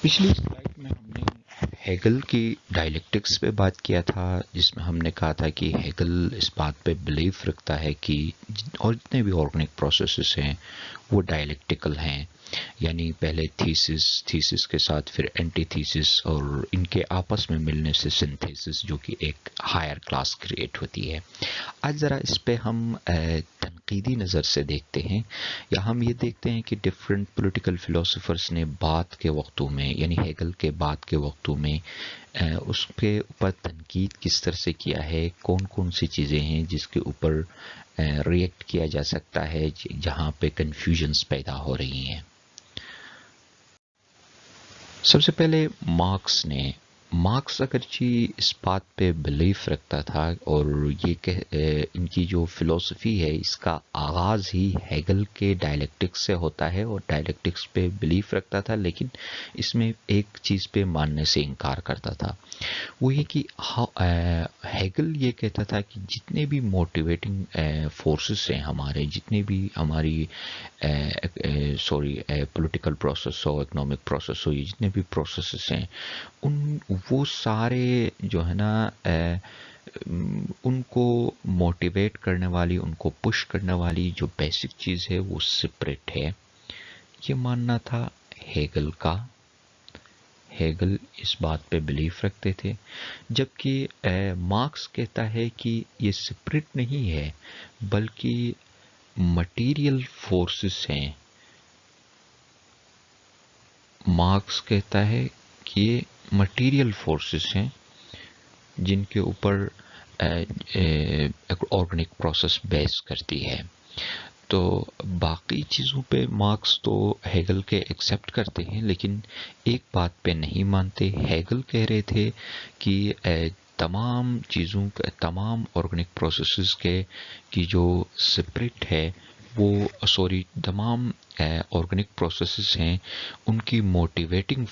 پچھلی سلائڈ میں ہم نے ہیگل کی ڈائلیکٹکس پہ بات کیا تھا، جس میں ہم نے کہا تھا کہ ہیگل اس بات پہ بلیف رکھتا ہے کہ اور جتنے بھی آرگینک پروسیسز ہیں وہ ڈائلیکٹیکل ہیں، یعنی پہلے تھیسس کے ساتھ پھر اینٹی تھیسس اور ان کے آپس میں ملنے سے سنتھیسس، جو کہ ایک ہائر کلاس کریٹ ہوتی ہے۔ آج ذرا اس پہ ہم تنقیدی نظر سے دیکھتے ہیں، یا ہم یہ دیکھتے ہیں کہ ڈفرینٹ پولیٹیکل فلاسفرز نے بعد کے وقتوں میں، یعنی ہیگل کے بعد کے وقتوں میں اس کے اوپر تنقید کس طرح سے کیا ہے، کون کون سی چیزیں ہیں جس کے اوپر ریئیکٹ کیا جا سکتا ہے جہاں پہ کنفیوژنز پیدا ہو رہی ہیں۔ سب سے پہلے مارکس اگرچہ اس بات پہ بلیف رکھتا تھا، اور یہ ان کی جو فلسفی ہے اس کا آغاز ہی ہیگل کے ڈائلیکٹکس سے ہوتا ہے، اور ڈائلیکٹکس پہ بلیف رکھتا تھا، لیکن اس میں ایک چیز پہ ماننے سے انکار کرتا تھا، وہ یہ کہ ہیگل یہ کہتا تھا کہ جتنے بھی موٹیویٹنگ فورسز ہیں ہمارے، جتنے بھی ہماری پولیٹیکل پروسیس ہو، اکنامک پروسیس ہو، یہ جتنے بھی پروسیسز ہیں وہ سارے جو ہے نا ان کو موٹیویٹ کرنے والی، ان کو پش کرنے والی جو بیسک چیز ہے وہ سپرٹ ہے۔ یہ ماننا تھا ہیگل کا۔ ہیگل اس بات پہ بلیف رکھتے تھے، جبکہ مارکس کہتا ہے کہ یہ سپرٹ نہیں ہے بلکہ مٹیریل فورسز ہیں۔ مارکس کہتا ہے کہ یہ مٹیریل فورسز ہیں جن کے اوپر آرگینک پروسیس بیس کرتی ہے۔ تو باقی چیزوں پہ مارکس تو ہیگل کے ایکسیپٹ کرتے ہیں، لیکن ایک بات پہ نہیں مانتے۔ ہیگل کہہ رہے تھے کہ تمام چیزوں کا، تمام آرگینک پروسیسز کی جو سپرٹ ہے وہ تمام آرگینک پروسیسز ہیں ان کی موٹیویٹنگ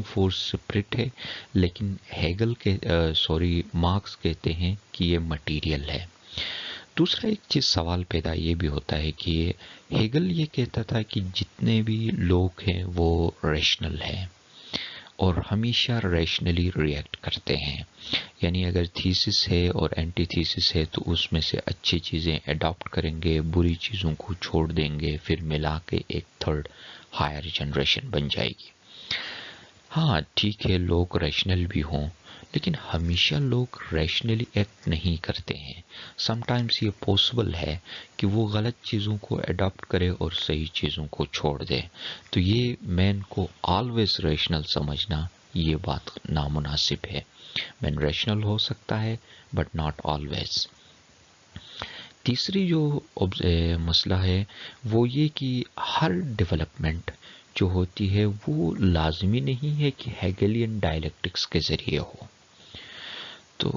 فورس سپرٹ ہے، لیکن مارکس کہتے ہیں کہ یہ مٹیریل ہے۔ دوسرا ایک چیز سوال پیدا یہ بھی ہوتا ہے کہ ہیگل یہ کہتا تھا کہ جتنے بھی لوگ ہیں وہ ریشنل ہیں اور ہمیشہ ریشنلی ریئیکٹ کرتے ہیں، یعنی اگر تھیسس ہے اور اینٹی تھیسس ہے تو اس میں سے اچھی چیزیں اڈاپٹ کریں گے، بری چیزوں کو چھوڑ دیں گے، پھر ملا کے ایک تھرڈ ہائر جنریشن بن جائے گی۔ ہاں ٹھیک ہے، لوگ ریشنل بھی ہوں، لیکن ہمیشہ لوگ ریشنلی ایکٹ نہیں کرتے ہیں۔ سم ٹائمز یہ پاسبل ہے کہ وہ غلط چیزوں کو اڈاپٹ کرے اور صحیح چیزوں کو چھوڑ دے، تو یہ مین کو آلویز ریشنل سمجھنا یہ بات نامناسب ہے۔ مین ریشنل ہو سکتا ہے بٹ ناٹ آلویز۔ تیسری جو مسئلہ ہے وہ یہ کہ ہر ڈیولپمنٹ جو ہوتی ہے وہ لازمی نہیں ہے کہ ہیگلیان ڈائلیکٹکس کے ذریعے ہو۔ تو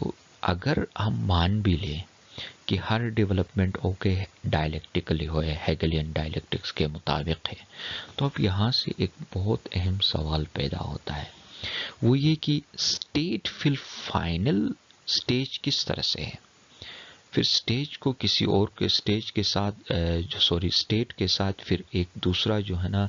اگر ہم مان بھی لیں کہ ہر ڈیولپمنٹ ڈائلیکٹیکلی ہوئے، ہیگلیان ڈائلیکٹکس کے مطابق ہے، تو اب یہاں سے ایک بہت اہم سوال پیدا ہوتا ہے، وہ یہ کہ اسٹیٹ فی الفائنل اسٹیج کس طرح سے ہے؟ پھر اسٹیج کو کسی اور کے اسٹیٹ کے ساتھ پھر ایک دوسرا جو ہے نا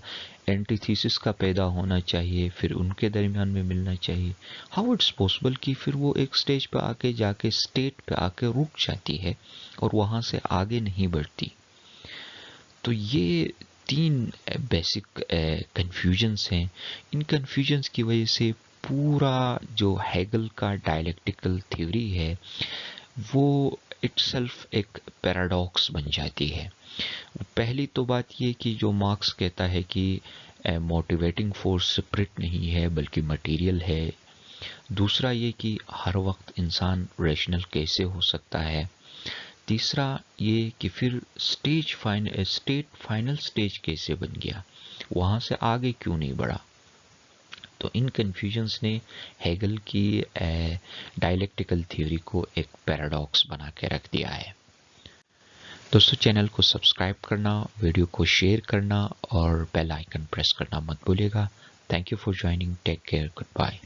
اینٹی تھیسس کا پیدا ہونا چاہیے، پھر ان کے درمیان میں ملنا چاہیے۔ ہاؤ اٹس پاسبل کہ پھر وہ ایک اسٹیج پہ جا کے اسٹیٹ پہ آ کے رک جاتی ہے اور وہاں سے آگے نہیں بڑھتی؟ تو یہ تین بیسک کنفیوژنس ہیں۔ ان کنفیوژنس کی وجہ سے پورا جو ہیگل کا ڈائلیکٹیکل تھیوری ہے وہ اٹ سیلف ایک پیراڈاکس بن جاتی ہے۔ پہلی تو بات یہ کہ جو مارکس کہتا ہے کہ موٹیویٹنگ فورس سپرٹ نہیں ہے بلکہ مٹیریل ہے۔ دوسرا یہ کہ ہر وقت انسان ریشنل کیسے ہو سکتا ہے۔ تیسرا یہ کہ پھر اسٹیٹ فائنل اسٹیج کیسے بن گیا، وہاں سے آگے کیوں نہیں بڑھا؟ تو ان کنفیوژنس نے ہیگل کی ڈائلیکٹیکل تھیوری کو ایک پیراڈاکس بنا کے رکھ دیا ہے۔ دوستو چینل کو سبسکرائب کرنا، ویڈیو کو شیئر کرنا اور بیل آئیکن پریس کرنا مت بھولیے گا۔ Thank you for joining, take care, good bye.